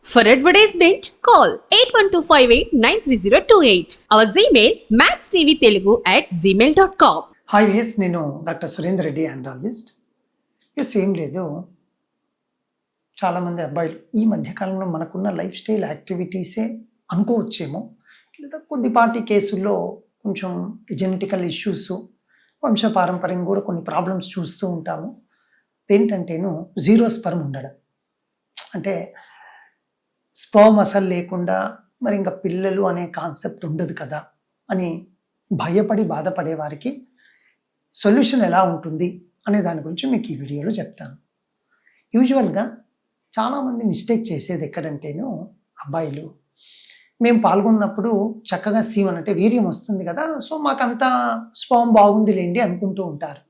For advertisement, call 8125893028. Our Gmail maxtvtelugu@gmail.com. Hi yes నేను doctor Surender Reddy andrologist. ఏం లేదు, చాలామంది అబ్బాయిలు ఈ మధ్యకాలంలో మనకున్న లైఫ్ స్టైల్ యాక్టివిటీసే అనుకోవచ్చేమో, లేదా కొద్దిపాటి కేసుల్లో కొంచెం జెనెటికల్ ఇష్యూస్, వంశపారంపర్యం కూడా కొన్ని ప్రాబ్లమ్స్ చూస్తూ ఉంటాము. ఏంటంటేను జీరో స్పర్మ్ ఉండడం, అంటే స్పర్మ్ అసలు లేకుండా మరి ఇంకా పిల్లలు అనే కాన్సెప్ట్ ఉండదు కదా అని భయపడి బాధపడే వారికి సొల్యూషన్ ఎలా ఉంటుంది అనే దాని గురించి మీకు ఈ వీడియోలో చెప్తాను. యూజువల్గా చాలామంది మిస్టేక్ చేసేది ఎక్కడంటేను, అబ్బాయిలు మేము పాల్గొన్నప్పుడు చక్కగా సీమన్ అంటే వీర్యం వస్తుంది కదా, సో మాకంతా స్పర్మ్ బాగుంది లేండి అనుకుంటూ ఉంటారు.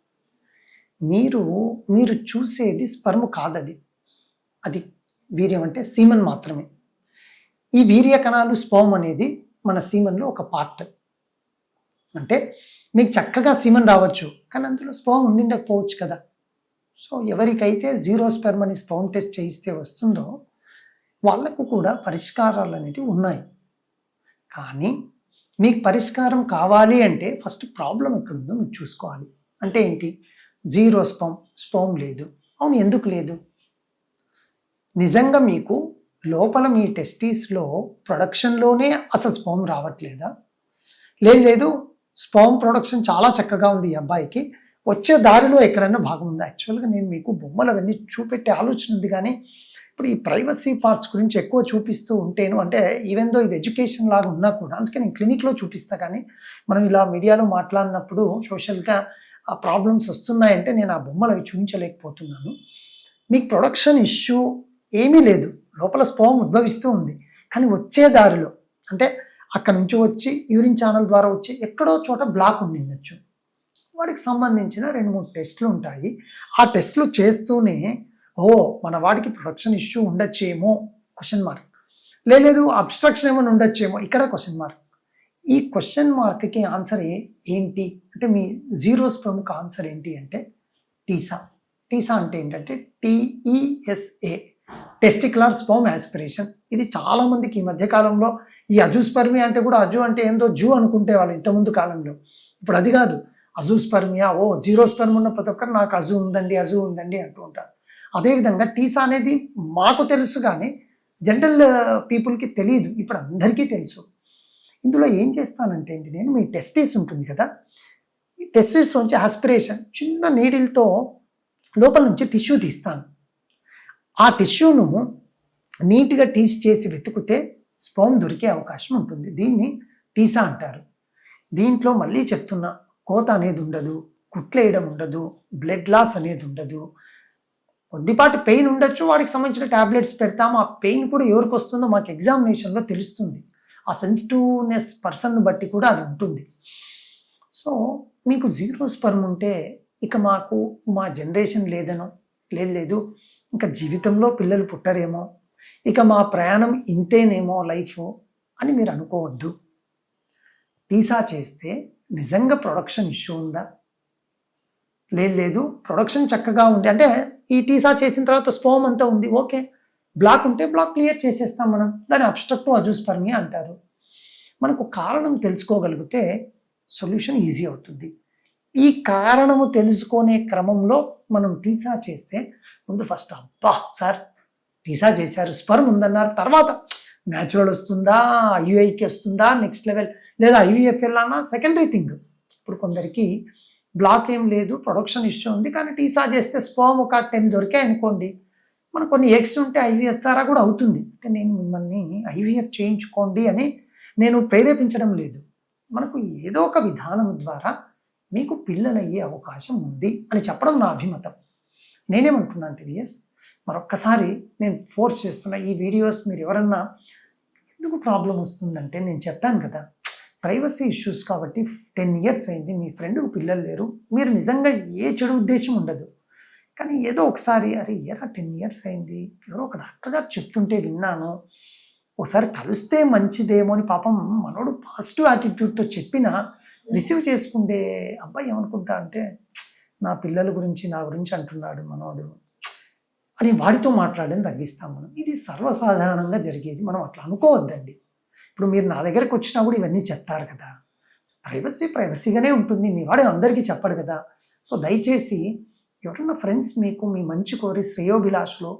మీరు చూసేది స్పర్మ్ కాదది, అది వీర్యం అంటే సీమన్ మాత్రమే. ఈ వీర్య కణాలు స్పర్మ్ అనేది మన సీమన్లో ఒక పార్ట్. అంటే మీకు చక్కగా సీమన్ రావచ్చు, కానీ అందులో స్పర్మ్ ఉండిండకపోవచ్చు కదా. సో ఎవరికైతే జీరో స్పెర్మ్ అని స్పర్మ్ టెస్ట్ చేయిస్తే వస్తుందో వాళ్ళకు కూడా పరిష్కారాలు అనేటివి ఉన్నాయి. కానీ మీకు పరిష్కారం కావాలి అంటే ఫస్ట్ ప్రాబ్లం ఎక్కడుందో మీరు చూసుకోవాలి. అంటే ఏంటి? జీరో స్పర్మ్ లేదు. అవును, ఎందుకు లేదు? నిజంగా మీకు లోపల మీ టెస్టీస్లో ప్రొడక్షన్లోనే అసలు స్పర్మ్ రావట్లేదా? లేదు స్పర్మ్ ప్రొడక్షన్ చాలా చక్కగా ఉంది ఈ అబ్బాయికి, వచ్చే దారిలో ఎక్కడైనా భాగం ఉందా? యాక్చువల్గా నేను మీకు బొమ్మలు అవన్నీ చూపెట్టే ఆలోచన ఉంది, కానీ ఇప్పుడు ఈ ప్రైవసీ పార్ట్స్ గురించి ఎక్కువ చూపిస్తూ ఉంటేను, అంటే ఈవెన్ దో ఇది ఎడ్యుకేషన్ లాగా ఉన్నా కూడా, అందుకే నేను క్లినిక్లో చూపిస్తా. కానీ మనం ఇలా మీడియాలో మాట్లాడినప్పుడు సోషల్గా ఆ ప్రాబ్లమ్స్ వస్తున్నాయంటే నేను ఆ బొమ్మలు అవి చూపించలేకపోతున్నాను. మీకు ప్రొడక్షన్ ఇష్యూ ఏమీ లేదు, లోపల స్పర్మ్ ఉద్భవిస్తూ ఉంది, కానీ వచ్చే దారిలో అంటే అక్కడ నుంచి వచ్చి యూరిన్ ఛానల్ ద్వారా వచ్చి ఎక్కడో చోట బ్లాక్ ఉండిండొచ్చు. వాడికి సంబంధించిన 2-3 టెస్టులు ఉంటాయి. ఆ టెస్టులు చేస్తూనే మన వాడికి ప్రొడక్షన్ ఇష్యూ ఉండొచ్చేమో క్వశ్చన్ మార్క్, లేదు అబ్స్ట్రక్షన్ ఏమైనా ఉండొచ్చేమో ఇక్కడ క్వశ్చన్ మార్క్. ఈ క్వశ్చన్ మార్క్కి ఆన్సర్ ఏంటి అంటే, మీ జీరో స్పర్మ్కి ఆన్సర్ ఏంటి అంటే టీసా. టీసా అంటే ఏంటంటే TESA, టెస్టిక్యులర్ స్పర్మ్ యాస్పిరేషన్. ఇది చాలామందికి ఈ మధ్యకాలంలో ఈ అజూస్పర్మియా అంటే కూడా అజు అంటే ఏందో జూ అనుకుంటే వాళ్ళు ఇంతకుముందు కాలంలో. ఇప్పుడు అది కాదు, అజూస్పర్మియా, జీరో స్పర్మ్ ఉన్న ప్రతి ఒక్కరు నాకు అజు ఉందండి అంటూ ఉంటారు. అదేవిధంగా టీసా అనేది మాకు తెలుసు, కానీ జనరల్ పీపుల్కి తెలియదు, ఇప్పుడు అందరికీ తెలుసు. ఇందులో ఏం చేస్తానంటే అండి, నేను మీ టెస్టిస్ ఉంటుంది కదా, ఈ టెస్టిస్ నుంచి ఆస్పిరేషన్ చిన్న నీడిల్తో లోపల నుంచి టిష్యూ తీస్తాను. ఆ టిష్యూను నీట్గా టీస్ చేసి వెతుకుతే స్పర్మ్ దొరికే అవకాశం ఉంటుంది. దీన్ని టీసా అంటారు. దీంట్లో మళ్ళీ చెప్తున్నా, కోత అనేది ఉండదు, కుట్లేయడం ఉండదు, బ్లడ్ లాస్ అనేది ఉండదు. కొద్దిపాటి పెయిన్ ఉండొచ్చు, వాడికి సంబంధించిన ట్యాబ్లెట్స్ పెడతాము. ఆ పెయిన్ కూడా ఎవరికి వస్తుందో మాకు ఎగ్జామినేషన్లో తెలుస్తుంది. ఆ సెన్సిటివ్నెస్ పర్సన్ను బట్టి కూడా అది ఉంటుంది. సో మీకు జీరో స్పర్మ్ ఉంటే ఇక మాకు మా జనరేషన్ లేదనో, లేదు ఇంకా జీవితంలో పిల్లలు పుట్టరేమో, ఇక మా ప్రయాణం ఇంతేనేమో లైఫ్ అని మీరు అనుకోవద్దు. టీసా చేస్తే నిజంగా ప్రొడక్షన్ ఇష్యూ ఉందా? లేదు ప్రొడక్షన్ చక్కగా ఉంది అంటే, ఈ టీసా చేసిన తర్వాత స్పర్మ్ అంతా ఉంది, ఓకే. బ్లాక్ ఉంటే బ్లాక్ క్లియర్ చేసేస్తాం మనం, దాన్ని అబ్స్ట్రక్టివ్ అజూస్పర్మియా అంటారు. మనకు కారణం తెలుసుకోగలిగితే సొల్యూషన్ ఈజీ అవుతుంది. ఈ కారణము తెలుసుకునే క్రమంలో మనం టీసా చేస్తే ముందు ఫస్ట్ సార్ టీసా చేశారు, స్పర్మ్ ఉందన్నారు, తర్వాత న్యాచురల్ వస్తుందా, ఐయుఐకి వస్తుందా, నెక్స్ట్ లెవెల్ లేదా IVF అన్నా సెకండరీ థింగ్. ఇప్పుడు కొందరికి బ్లాక్ ఏం లేదు, ప్రొడక్షన్ ఇష్యూ ఉంది, కానీ టీసా చేస్తే స్పర్మ్ ఒక 10 దొరికాయి అనుకోండి, మనకు కొన్ని ఎగ్స్ ఉంటే IVF ద్వారా కూడా అవుతుంది. అంటే నేను మిమ్మల్ని IVF చేయించుకోండి అని నేను ప్రేరేపించడం లేదు, మనకు ఏదో ఒక విధానం ద్వారా మీకు పిల్లలు అయ్యే అవకాశం ఉంది అని చెప్పడం నా అభిమతం. నేనేమంటున్నా అంటే మరొక్కసారి నేను ఫోర్స్ చేస్తున్న ఈ వీడియోస్ మీరు ఎవరన్నా ఎందుకు ప్రాబ్లం వస్తుందంటే, నేను చెప్పాను కదా ప్రైవసీ ఇష్యూస్ కాబట్టి 10 years అయింది, మీ ఫ్రెండ్కి పిల్లలు లేరు, మీరు నిజంగా ఏ చెడు ఉద్దేశం ఉండదు, కానీ ఏదో ఒకసారి అరే 10 years అయింది, ఎవరో ఒక డాక్టర్ గారు చెప్తుంటే విన్నాను, ఒకసారి కలిస్తే మంచిదేమో అని పాపం మనోడు పాజిటివ్ యాటిట్యూడ్తో చెప్పినా రిసీవ్ చేసుకుంటే అబ్బాయి ఏమనుకుంటా అంటే, నా పిల్లల గురించి నా గురించి అంటున్నాడు మనోడు అని వాడితో మాట్లాడడం తగ్గిస్తాం మనం. ఇది సర్వసాధారణంగా జరిగేది, మనం అట్లా అనుకోవద్దండి. ఇప్పుడు మీరు నా దగ్గరకు వచ్చినా కూడా ఇవన్నీ చెప్తారు కదా, ప్రైవసీగానే ఉంటుంది, మీ వాడు అందరికీ చెప్పడు కదా. సో దయచేసి ఎవరైనా ఫ్రెండ్స్ మీకు మీ మంచి కోరి శ్రేయోభిలాషులు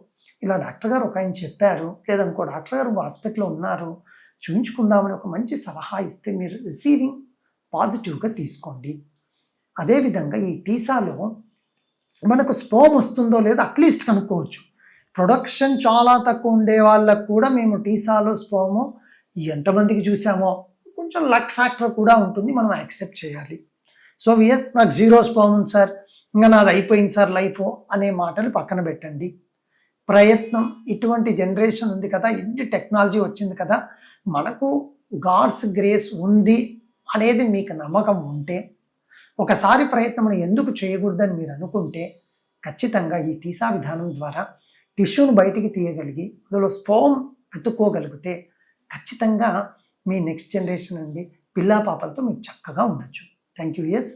ఇలా డాక్టర్ గారు ఒక ఆయన చెప్పారు, లేదా ఇంకో డాక్టర్ గారు హాస్పిటల్లో ఉన్నారు, చూయించుకుందామని ఒక మంచి సలహా ఇస్తే మీరు రిసీవింగ్ పాజిటివ్గా తీసుకోండి. అదేవిధంగా ఈ టీసాలో మనకు స్పోమ్ వస్తుందో లేదో అట్లీస్ట్ కనుక్కోవచ్చు. ప్రొడక్షన్ చాలా తక్కువ ఉండే వాళ్ళకు కూడా మేము టీసాలో స్పోము ఎంతమందికి చూసామో కొంచెం లక్ ఫ్యాక్టర్ కూడా ఉంటుంది, మనం యాక్సెప్ట్ చేయాలి. సో విఎస్ నాకు 0 స్పోమ్ ఉంది సార్, ఇంకా నాది అయిపోయింది సార్ లైఫ్ అనే మాటలు పక్కన పెట్టండి. ప్రయత్నం, ఇటువంటి జనరేషన్ ఉంది కదా, ఎన్ని టెక్నాలజీ వచ్చింది కదా, మనకు గాడ్స్ గ్రేస్ ఉంది అనేది మీకు నమ్మకం ఉంటే, ఒకసారి ప్రయత్నం ఎందుకు చేయకూడదని మీరు అనుకుంటే, ఖచ్చితంగా ఈ టీసా విధానం ద్వారా టిష్యూను బయటికి తీయగలిగి అందులో స్పోమ్ వెతుక్కోగలిగితే ఖచ్చితంగా మీ నెక్స్ట్ జనరేషన్ అండి పిల్లా పాపలతో మీకు చక్కగా ఉండొచ్చు. Thank you. ఎస్.